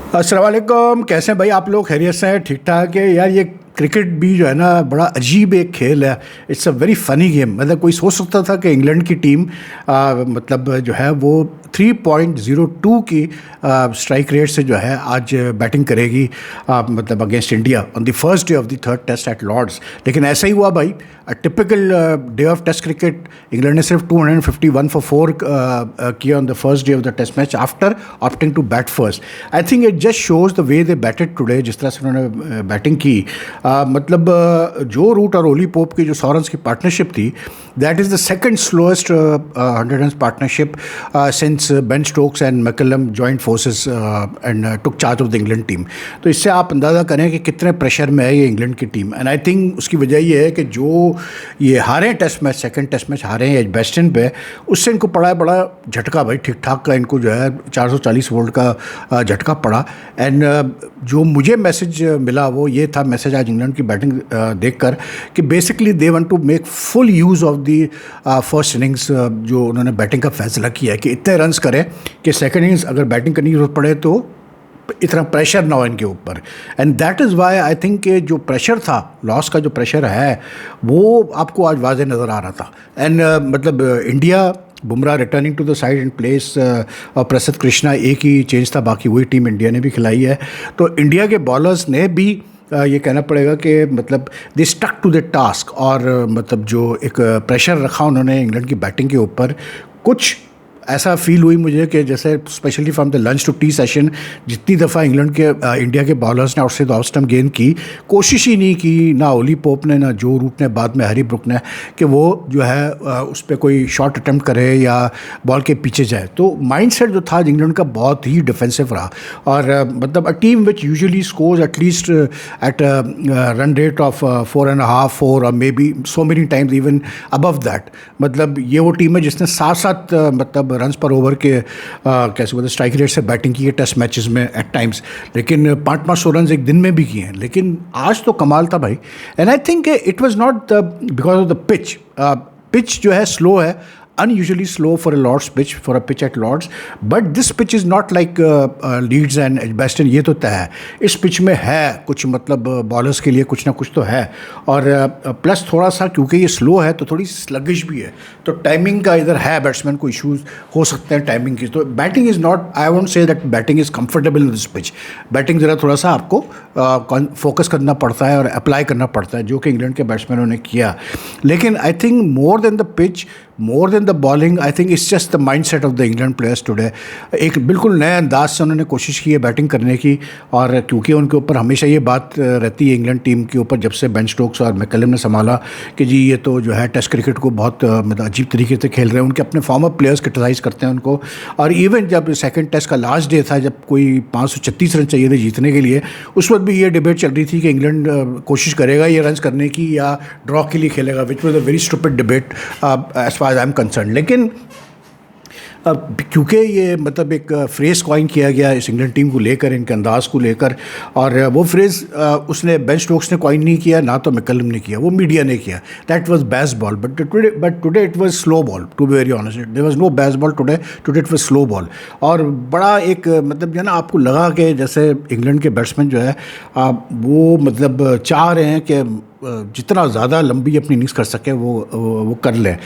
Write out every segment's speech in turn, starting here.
अस्सलाम वालेकुम। कैसे हैं भाई आप लोग? खैरियत से हैं? ठीक ठाक है यार। ये क्रिकेट भी जो है ना बड़ा अजीब एक खेल है। It's a very funny game. मतलब कोई सोच सकता था कि इंग्लैंड की टीम मतलब जो है वो 3.02 की स्ट्राइक रेट से जो है आज बैटिंग करेगी मतलब against India on the first day of the third test at Lord's. लेकिन ऐसा ही हुआ भाई। Typical day of test cricket. England ने सिर्फ 251 फॉर 4 किया on the first day of the test match after opting to bat first. I think it just shows the way they batted today, जिस तरह से उन्होंने बैटिंग की। मतलब जो रूट और ओली पोप की जो 100 रन्स की पार्टनरशिप थी, that is the second slowest 100 runs partnership since Ben Stokes and McCullum joint forces and took charge of the England team. तो इससे आप अंदाज़ा करें कि कितने प्रेशर में है ये इंग्लैंड की टीम। एंड आई थिंक उसकी वजह ये है कि जो ये हारे test match, second test match हारे हैं एजबेस्टन पे, उससे इनको पड़ा है बड़ा झटका भाई। ठीक ठाक का इनको जो है 440 वोल्ट का झटका पड़ा। एंड जो मुझे मैसेज मिला वो ये था, मैसेज आज इंग्लैंड की बैटिंग देखकर, कि basically they want to make full use of the first innings. जो उन्होंने बैटिंग का फैसला किया है कि इतने रन्स करें कि सेकंड इनिंग्स अगर बैटिंग करने की जरूरत पड़े तो इतना प्रेशर ना हो इनके ऊपर। And that is why I think कि जो प्रेशर था, लॉस का जो प्रेशर है, वो आपको आज वाज़े नज़र आ रहा था। एंड मतलब India, Bumrah returning to the side in place और प्रसिद्ध कृष्णा, एक ही चेंज था, बाकी वही टीम इंडिया ने भी खिलाई है। तो इंडिया के बॉलर्स ने भी ये कहना पड़ेगा कि मतलब they stuck to the task. और मतलब जो एक प्रेशर रखा उन्होंने इंग्लैंड की बैटिंग के ऊपर, कुछ ऐसा फील हुई मुझे कि जैसे specially from the lunch to tea session, जितनी दफ़ा इंग्लैंड के इंडिया के बॉलर्स ने आउट से ऑफ स्टंप गेंद की, कोशिश ही नहीं की, ना ओली पोप ने, ना जो रूट ने, बाद में हरी ब्रुक ने, कि वो जो है उस पर कोई शॉट अटैम्प्ट करे या बॉल के पीछे जाए। तो माइंडसेट जो था इंग्लैंड का बहुत ही डिफेंसिव रहा। और मतलब a team which usually scores at least at run rate of 4.5, 4 और may be so many times even above that. मतलब ये वो टीम है जिसने साथ साथ मतलब रन्स पर ओवर के कैसे बोलते स्ट्राइक रेट से बैटिंग की है टेस्ट मैचेस में एट टाइम्स। लेकिन 500 रन्स एक दिन में भी किए हैं। लेकिन आज तो कमाल था भाई। And I think it was not because of the pitch. Pitch जो है स्लो है, unusually slow for a Lord's pitch, for a pitch at Lord's, but this pitch is not like Leeds and Edgbaston। ये तो तय है, इस pitch में है कुछ, मतलब बॉलर्स के लिए कुछ ना कुछ तो है। और प्लस थोड़ा सा क्योंकि ये स्लो है तो थोड़ी स्लगिश भी है, तो टाइमिंग का इधर है, बैट्समैन को इश्यूज हो सकते हैं टाइमिंग की। तो batting is not, I won't say that batting is comfortable in this pitch. Batting ज़रा थोड़ा सा आपको फोकस करना पड़ता है और अप्लाई करना पड़ता है, जो कि इंग्लैंड के बैट्समैनों ने किया। लेकिन I think more than the pitch, more than the bowling, I think it's just the mind set of the England players today. एक बिल्कुल नए अंदाज से उन्होंने कोशिश की है बैटिंग करने की। और क्योंकि उनके ऊपर हमेशा ये बात रहती है इंग्लैंड टीम के ऊपर, जब से बेन स्टोक्स और मैकलम ने संभाला, कि जी ये तो जो है टेस्ट क्रिकेट को बहुत मतलब अजीब तरीके से खेल रहे हैं। उनके अपने फॉर्मर प्लेयर्स क्रिटिसाइज़ करते हैं उनको। और इवन जब सेकंड टेस्ट का लास्ट डे था, जब कोई 536 रन चाहिए थे जीतने के लिए, उस वक्त भी ये डिबेट चल रही थी कि इंग्लैंड कोशिश करेगा ये रन करने की या ड्रॉ के लिए खेलेगा, which was a very stupid debate as far as I am concern. लेकिन क्योंकि ये मतलब एक फ्रेज़ कॉइन किया गया इस इंग्लैंड टीम को लेकर, इनके अंदाज़ को लेकर, और वो फ्रेज़ उसने बेन स्टोक्स ने कॉइन नहीं किया, ना तो मैकलम ने किया, वो मीडिया ने किया। That was Bazball, but today it was slow ball, to be very honest. There was no Bazball today it was slow ball. और बड़ा एक मतलब जो है ना, आपको लगा कि जैसे इंग्लैंड के बैट्समैन जो है वो मतलब चाह रहे हैं कि जितना ज़्यादा लंबी अपनी इनिंग्स कर सके वो कर लें।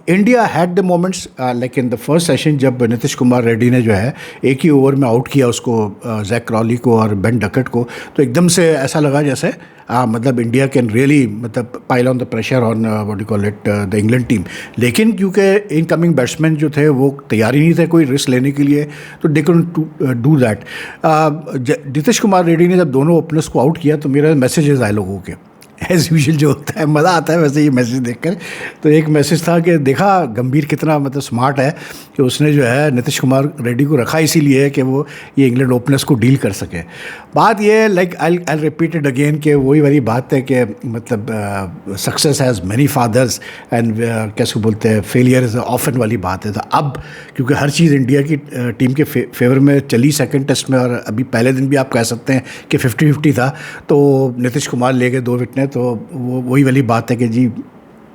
India had the moments like in the first session, जब नीतीश कुमार रेड्डी ने जो है एक ही ओवर में आउट किया उसको, जैक क्रॉली को और बेन डकेट को, तो एकदम से ऐसा लगा जैसे मतलब इंडिया कैन रियली मतलब pile on the pressure on what you call it the England team. लेकिन क्योंकि इनकमिंग बैट्समैन जो थे वो तैयार ही नहीं थे कोई रिस्क लेने के लिए, तो they couldn't do that. Nitish Kumar Reddy ने जब दोनों ओपनर्स को आउट किया, तो मेरा मैसेजेस आए लोगों के, एज़ यूजुअल जो होता है, मज़ा आता है वैसे ये मैसेज देखकर। तो एक मैसेज था कि देखा गंभीर कितना मतलब स्मार्ट है कि उसने जो है नीतीश कुमार रेड्डी को रखा इसीलिए है कि वो ये इंग्लैंड ओपनर्स को डील कर सके। बात ये like I repeat it again कि वही वाली बात है कि मतलब success has many fathers and कैसे बोलते हैं फेलियर इज़ ऑफन वाली बात है। तो अब क्योंकि हर चीज़ इंडिया की टीम के फेवर में चली सेकेंड टेस्ट में, और अभी पहले दिन भी आप कह सकते हैं कि 50-50 था, तो नीतीश कुमार ले गए 2 विकेट, तो वो वही वाली बात है कि जी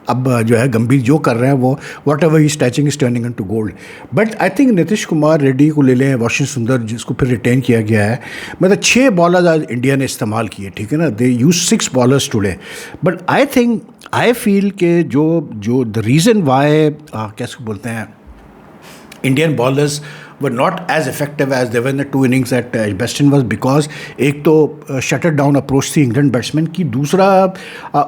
अब जो है गंभीर जो कर रहे हैं वो what ever he is touching is turning into gold. But I think Nitish Kumar Reddy को ले लें, वाशिंगटन सुंदर जिसको फिर रिटेन किया गया है, मतलब 6 बॉलर्स आज इंडिया ने इस्तेमाल किए, ठीक है ना. They use 6 bowlers today. But I feel के जो द रीज़न वाई कैसे बोलते हैं Indian bowlers were not as effective as they were in the 2 innings at Edgbaston was because एक तो शटर डाउन अप्रोच थी इंग्लैंड बैट्समैन की, दूसरा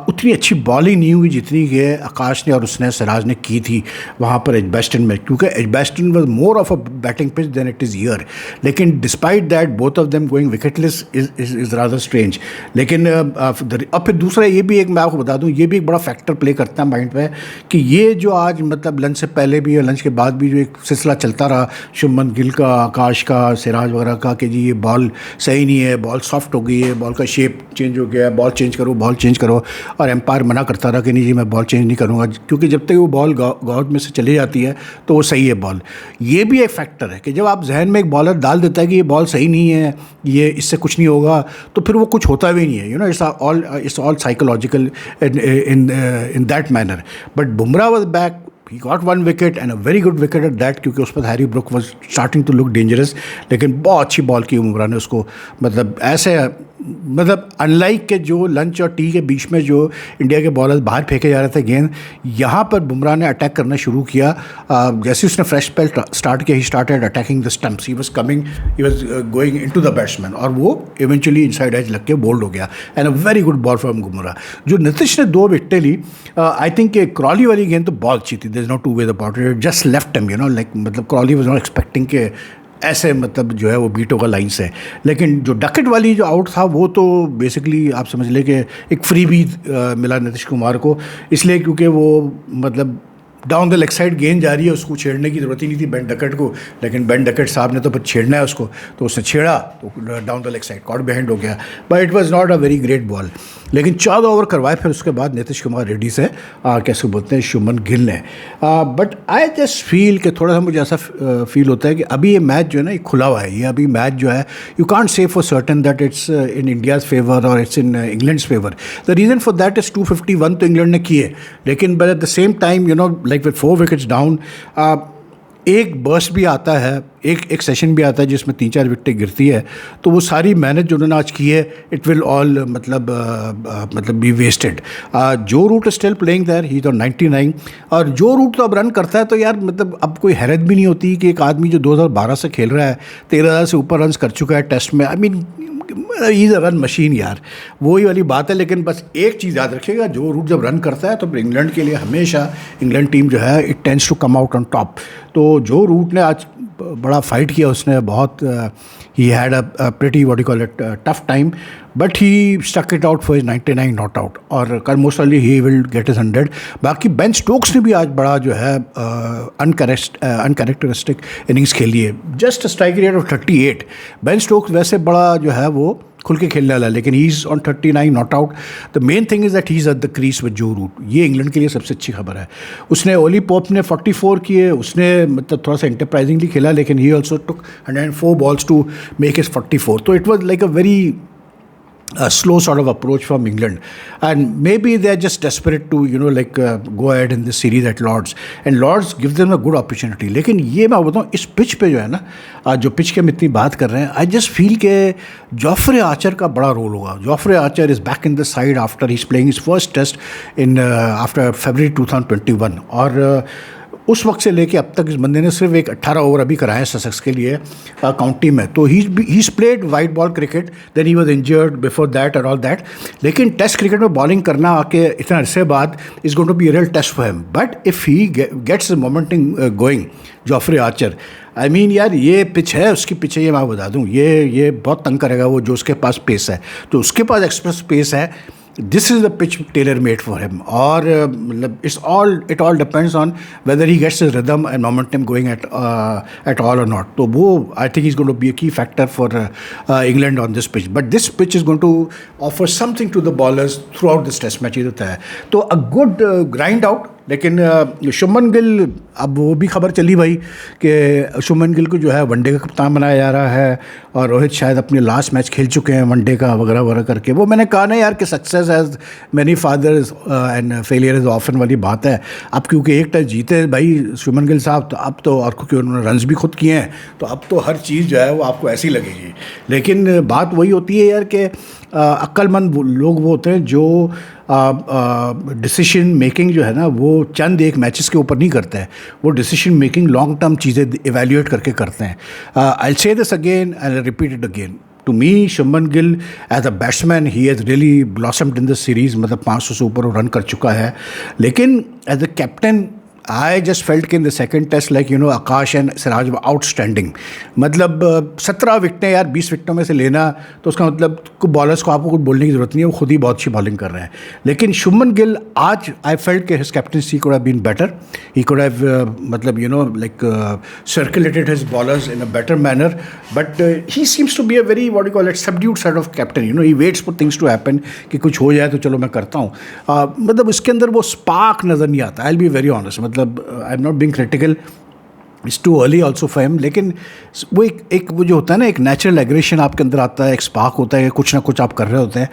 उतनी अच्छी बॉलिंग नहीं हुई जितनी कि आकाश ने और उसने सिराज ने की थी वहाँ पर एजबेस्टन में, क्योंकि Edgbaston was more of a batting pitch than it is here. लेकिन despite that both of them going wicketless is rather strange. लेकिन अब फिर दूसरा ये भी एक मैं आपको बता दूँ, ये भी एक बड़ा फैक्टर प्ले करता है माइंड पे कि ये जो आज मतलब लंच से पहले भी और लंच के बाद भी जो एक सिलसिला चलता रहा शुभमन गिल का, आकाश का, सिराज वगैरह का कि जी ये बॉल सही नहीं है, बॉल सॉफ्ट हो गई है, बॉल का शेप चेंज हो गया है, बॉल चेंज करो, और एम्पायर मना करता रहा कि नहीं जी मैं बॉल चेंज नहीं करूँगा, क्योंकि जब तक वो बॉल गॉड में से चली जाती है तो वो सही है बॉल. ये भी एक फैक्टर है कि जब आप जहन में एक बॉलर डाल देता है कि ये बॉल सही नहीं है, ये इससे कुछ नहीं होगा, तो फिर वो कुछ होता भी नहीं है. You know it's all psychological in that manner. But Bumrah was back. He got 1 wicket and a very good wicket at that, क्योंकि उस पर Harry Brook was starting to look dangerous. लेकिन बहुत अच्छी बॉल की बुमराह ने उसको, मतलब ऐसे मतलब अनलाइक के जो लंच और टी के बीच में जो इंडिया के बॉलर्स बाहर फेंके जा रहे थे गेंद, यहाँ पर बुमराह ने अटैक करना शुरू किया. जैसे उसने फ्रेश स्पेल स्टार्ट किया, he started attacking the stumps, he was going into the batsman, और वो इवेंचुअली इनसाइड एज लग के बोल्ड हो गया. And a very good ball from Bumrah. जो नीतीश ने 2 विकेटें ली, आई थिंक क्रॉली वाली गेंद तो बहुत अच्छी थी, there is no two way about it, just left him, you know, like मतलब क्रॉली वाज नॉट एक्सपेक्टिंग के ऐसे मतलब जो है वो बीट होगा लाइन से. लेकिन जो डकेट वाली जो आउट था वो तो बेसिकली आप समझ लें कि एक फ्री भी मिला नीतीश कुमार को, इसलिए क्योंकि वो मतलब डाउन द लेग साइड गेंद जा रही है, उसको छेड़ने की ज़रूरत ही नहीं थी बेन डकेट को, लेकिन बेन डकेट साहब ने तो फिर छेड़ना है उसको, तो उसने छेड़ा तो down the leg side caught behind हो गया. But it was not a very great ball. लेकिन 14 ओवर करवाए फिर उसके बाद नीतीश कुमार रेड्डी से कैसे बोलते हैं शुभमन गिल ने. बट आई जस्ट फील कि थोड़ा सा मुझे ऐसा फील होता है कि अभी ये मैच जो है ना ये खुला हुआ है. ये अभी मैच जो है you can't say for certain that it's in India's favour और it's in England's favour. The reason for that is 251 तो इंग्लैंड ने किए, लेकिन but at the same time you know like with 4 wickets down एक burst भी आता है, एक सेशन भी आता है जिसमें 3-4 विकेटें गिरती है, तो वो सारी मेहनत जो उन्होंने आज की है इट विल ऑल मतलब बी वेस्टेड. जो रूट स्टिल प्लेइंग देयर, ही तो 99, और जो रूट तो अब रन करता है तो यार मतलब अब कोई हैरत भी नहीं होती कि एक आदमी जो 2012 से खेल रहा है 13,000 से ऊपर रन कर चुका है टेस्ट में. आई mean he is a run machine यार, वही वाली बात है. लेकिन बस एक चीज़ याद रखिएगा, जो रूट जब रन करता है तो इंग्लैंड के लिए हमेशा इंग्लैंड टीम जो है it tends to come out on top. तो जो रूट ने आज बड़ा फाइट किया, उसने बहुत ही had a pretty what you call it tough time, but he stuck it out for 99 not out, और कल most awfully he will get is 100. बाकी बेन स्टोक्स ने भी आज बड़ा जो है अनकैरेक्टरिस्टिक इनिंग्स खेली है, just strike rate of 38. Ben Stokes वैसे बड़ा जो है वो खुल के खेलने वाला है, लेकिन he is on 39 not out. The main thing is that he is at the crease with जो रूट. ये इंग्लैंड के लिए सबसे अच्छी खबर है. उसने ओली पोप ने 44 किए, उसने मतलब थोड़ा सा एंटरप्राइजिंगली खेला, लेकिन he also took 104 balls to make is 44. तो it was like a very a slow sort of approach from England, and maybe they're just desperate to go ahead in this series at Lords, and Lords gives them a good opportunity. लेकिन ये मैं बताऊँ इस pitch पे जो है ना, जो पिच के हम इतनी बात कर रहे हैं, आई जस्ट फील के जॉफ्रे आर्चर का बड़ा रोल होगा. Jofra Archer is back in the side after he is playing his first test in after February 2021, और उस वक्त से लेके अब तक इस बंदे ने सिर्फ एक 18 ओवर अभी कराए हैं ससेक्स के लिए काउंटी में. तो he played white ball cricket, then he was injured before that और ऑल दैट. लेकिन टेस्ट क्रिकेट में बॉलिंग करना आके इतना अरसे बाद is going to be a real test for him. But if he gets the momentum going, Jofra Archer, I mean यार ये पिच है, उसकी पिच है, ये मैं बता दूँ, ये बहुत तंग करेगा वो जो उसके पास पेस है. तो उसके पास एक्सप्रेस पेस है. This is the pitch tailor made for him. और it all depends on whether he gets his rhythm and momentum going at all or not. तो वो I think he's going to be a key factor for England on this pitch. But this pitch is going to offer something to the bowlers throughout this test match. तो a good grind out लेकिन शुभमन गिल, अब वो भी खबर चली भाई कि शुभमन गिल को जो है वनडे का कप्तान बनाया जा रहा है, और रोहित शायद अपने लास्ट मैच खेल चुके हैं वनडे का वगैरह वगैरह करके। वो मैंने कहा ना यार कि success as many fathers and failure is orphan वाली बात है। अब क्योंकि एक टेस्ट जीते भाई शुभमन गिल साहब, तो अब तो, और क्योंकि उन्होंने रन्स भी खुद किए हैं, तो अब तो हर चीज़ जो है वो आपको ऐसी लगेगी। लेकिन बात वही होती है यार कि अक्लमंद लोग वो होते हैं जो डिसीजन मेकिंग जो है ना वो चंद एक मैचेस के ऊपर नहीं करते हैं, वो डिसीजन मेकिंग लॉन्ग टर्म चीज़ें इवेल्यूएट करके करते हैं। I will say this again, I will repeat it again, to me Shubman Gill as a batsman he has really blossomed in the series, मतलब 500 से ऊपर वो रन कर चुका है। लेकिन as a captain I just felt कि in the second test like you know Akash and Siraj were outstanding। मतलब 17 विकटें यार 20 विकटों में से लेना, तो उसका मतलब बॉलर्स को आपको कुछ बोलने की ज़रूरत नहीं है, वो खुद ही बहुत अच्छी बॉलिंग कर रहे हैं। लेकिन शुभमन गिल आज आई फेल्ट कि his captaincy could have been better, he could have मतलब you know like circulated his ballers in a better manner, but he seems to be a very what do you call it subdued sort of captain, you know he waits for things to happen कि कुछ हो जाए तो चलो मैं करता हूँ। मतलब उसके अंदर वो स्पार्क नज़र नहीं आता। I'll be very honest, मतलब I am not being critical, it's too early also for him, लेकिन वो एक वो जो होता है ना, एक नेचुरल एग्रेशन आपके अंदर आता है, एक स्पार्क होता है, कुछ ना कुछ आप कर रहे होते हैं,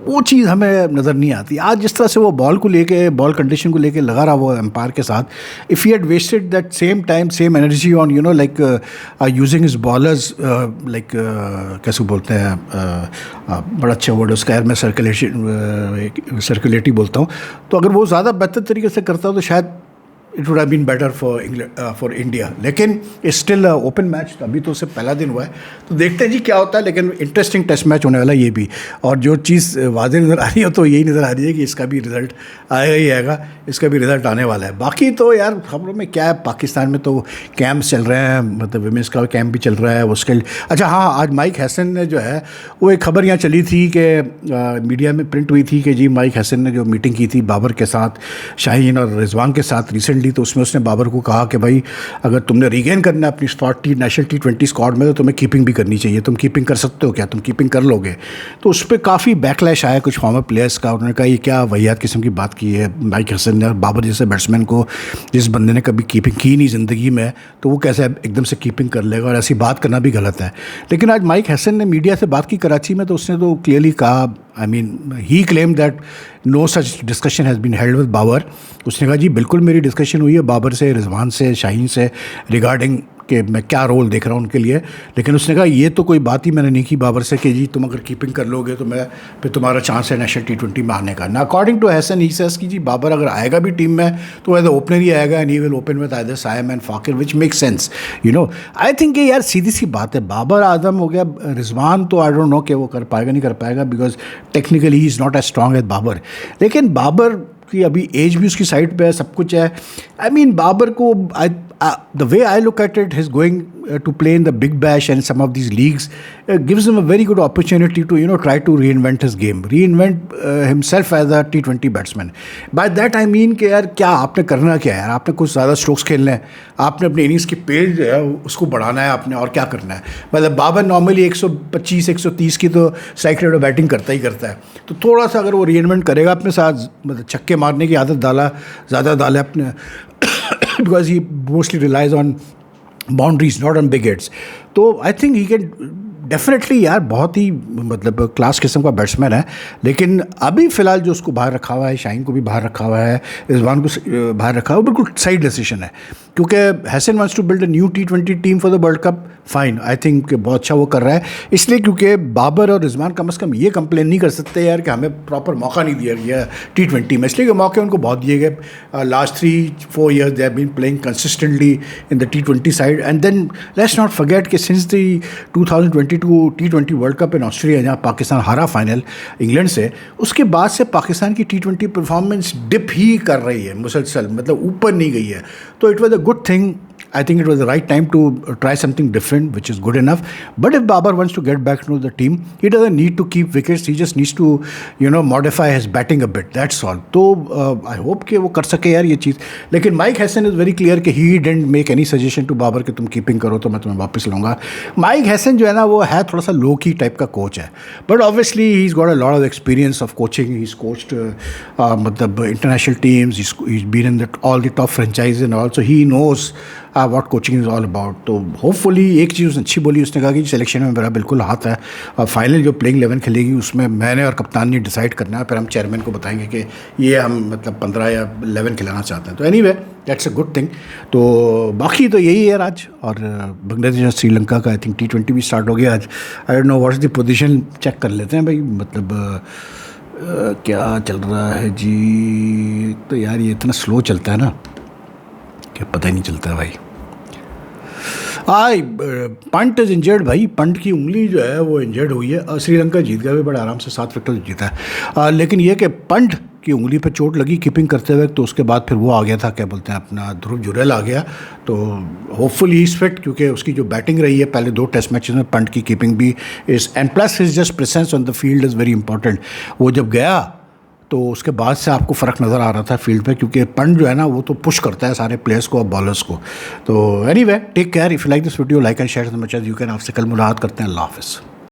वो चीज़ हमें नज़र नहीं आती। आज जिस तरह से वो बॉल को लेके, बॉल कंडीशन को लेके लगा रहा वो एम्पायर के साथ, if he had wasted that same time same energy on you know like using his bowlers like कैसे बोलते हैं, बड़ा अच्छा वर्ड उसका यार, मैं सर्कुलेटिव बोलता हूँ, तो अगर वो ज़्यादा बेहतर तरीके से करता तो शायद it would have been better for India. लेकिन इट्स स्टिल ओपन मैच, तो अभी तो उससे पहला दिन हुआ है, तो देखते हैं जी क्या होता है। लेकिन इंटरेस्टिंग टेस्ट मैच होने वाला ये भी, और जो चीज़ वाज़ेह नज़र आ रही है तो यही नज़र आ रही है कि इसका भी रिज़ल्ट आएगा ही आएगा, इसका भी रिज़ल्ट आने वाला है। बाकी तो यार खबरों में क्या है, पाकिस्तान में तो कैंप्स चल रहे हैं, मतलब विमेंस का कैंप भी चल रहा है उसके। अच्छा हाँ, आज माइक हैसन ने जो है वो एक खबर यहाँ चली थी कि मीडिया में प्रिंट हुई थी कि जी माइक हैसन ने जो मीटिंग की थी बाबर के साथ, शाहीन और रिजवान के साथ रिसेंटली, तो उसमें उसने बाबर को कहा कि भाई अगर तुमने रीगेन करना है अपनी स्पॉट नेशनल T20 स्क्वाड में, तो तुम्हें कीपिंग भी करनी चाहिए। तुम कीपिंग कर सकते हो क्या, तुम कीपिंग कर लोगे? तो उस पर काफ़ी बैकलैश आया कुछ फॉर्मर प्लेयर्स का। उन्होंने कहा ये क्या वाहियात किस्म की बात की है माइक हसन ने, और बाबर जैसे बैट्समैन को, जिस बंदे ने कभी कीपिंग की नहीं ज़िंदगी में, तो वो कैसे एकदम से कीपिंग कर लेगा, और ऐसी बात करना भी गलत है। लेकिन आज माइक हसन ने मीडिया से बात की कराची में, तो उसने तो क्लियरली कहा, I mean he claim that no such discussion has been held with Babar. उसने कहा जी बिल्कुल मेरी डिस्कशन हुई है बाबर से, रिजवान से, शाहीन से रिगार्डिंग कि मैं क्या रोल देख रहा हूँ उनके लिए। लेकिन उसने कहा ये तो कोई बात ही मैंने नहीं की बाबर से कि जी तुम अगर कीपिंग कर लोगे तो मैं फिर तुम्हारा चांस है नेशनल T20 में आने का ना। According to Hesson he says कि जी बाबर अगर आएगा भी टीम में तो एज ओपनर ही आएगा, and he will open with either Saim and Fakhar, which make sense you know. I think कि यार सीधी सी बात है, बाबर आजम हो गया, रिजवान तो आई डोंट नो कि वो कर पाएगा नहीं कर पाएगा, because technically he is not as strong as Babar. लेकिन बाबर की अभी एज भी उसकी साइड पे है, सब कुछ है। आई मीन बाबर को the way I look at it, he's going to play in the Big Bash and some of these leagues gives him a very good opportunity to, you know, try to reinvent his game, reinvent himself as a T20 batsman. By that I mean कि यार क्या आपने करना क्या है यार, आपने कुछ ज़्यादा स्ट्रोक्स खेलने हैं, आपने अपनी इनिंग्स की पेज जो है उसको बढ़ाना है आपने, और क्या करना है। मतलब बाबर नॉर्मली 125-130 की तो स्ट्राइक रेट बैटिंग करता ही करता है, तो थोड़ा सा अगर वो रीइन्वेंट करेगा अपने साथ, मतलब छक्के मारने की आदत ज़्यादा डाला अपने because he mostly relies on boundaries, not on big hits. तो I think he can definitely यार बहुत ही मतलब क्लास किस्म का बैट्समैन है। लेकिन अभी फ़िलहाल जो उसको बाहर रखा हुआ है, शाहीन को भी बाहर रखा हुआ है, रिजवान को बाहर रखा हुआ है, बिल्कुल सही डिसीजन है, क्योंकि Hesson wants to build a new T20 team for the world cup. Fine, I think बहुत अच्छा वो कर रहा है, इसलिए क्योंकि बाबर और रिजवान कम से कम ये कंप्लेन नहीं कर सकते यार कि हमें प्रॉपर मौका नहीं दिया गया T20 में, इसलिए कि मौके उनको बहुत दिए गए। Last 3-4 years they have been playing consistently in the T20 side. And then let's not forget कि since the 2022 T20 world cup in Australia, जहाँ पाकिस्तान हारा फाइनल इंग्लैंड से, उसके बाद से पाकिस्तान की T20 परफॉर्मेंस डिप ही कर रही है मुसलसल, मतलब ऊपर नहीं गई है। तो it was a good thing I think it was the right time to try something different, which is good enough. But if Babar wants to get back into the team, he doesn't need to keep wickets. He just needs to, modify his batting a bit. That's all. तो I hope कि वो कर सके यार ये चीज़. लेकिन Mike Hesson is very clear कि he didn't make any suggestion to Babar कि तुम कीपिंग करो तो मैं तुम्हें वापस लाऊंगा. माइक हैसन जो है ना वो है थोड़ा सा लो की टाइप का कोच है. But obviously he is got a lot of experience of coaching. He is coached मतलब international teams. He is been in all the top franchise and also he knows what coaching is all about. तो hopefully एक चीज़ उसने अच्छी बोली. उसने कहा कि सिलेक्शन में मेरा बिल्कुल हाथ है और फाइनल जो प्लेइंग 11 खेलेगी उसमें मैंने और कप्तान ने डिसाइड करना है. फिर हम चेयरमैन को बताएंगे कि ये हम मतलब 15 या 11 खिलाना चाहते हैं. तो anyway that's a good thing. तो बाकी तो यही है आज. और बांग्लादेश और श्रीलंका का आई थिंक T20 भी स्टार्ट हो गया आज. I don't know what is the position. Check कर लेते हैं भाई. मतलब क्या चल रहा है जी. तो यार ये इतना स्लो चलता है ना कि पता ही नहीं चलता भाई. पंट इज़ इंजर्ड भाई. पंट की उंगली जो है वो इंजर्ड हुई है. और श्रीलंका जीत गया भी बड़े आराम से 7 विकेट जीता है. लेकिन ये कि पंट की उंगली पे चोट लगी कीपिंग करते हुए. तो उसके बाद फिर वो आ गया था क्या बोलते हैं अपना ध्रुव जुरैल आ गया. तो होपफुली इज फिट क्योंकि उसकी जो बैटिंग रही है पहले 2 टेस्ट मैचेस में पंट की कीपिंग भी is and plus his just presence on the field is very important. वो जब गया तो उसके बाद से आपको फ़र्क नज़र आ रहा था फील्ड पे क्योंकि पंट जो है ना वो तो पुश करता है सारे प्लेयर्स को और बॉलर्स को. तो anyway take care. If you like this video like and share much as you can. आपसे कल मुलाकात करते हैं. अल्लाह हाफ़िज़.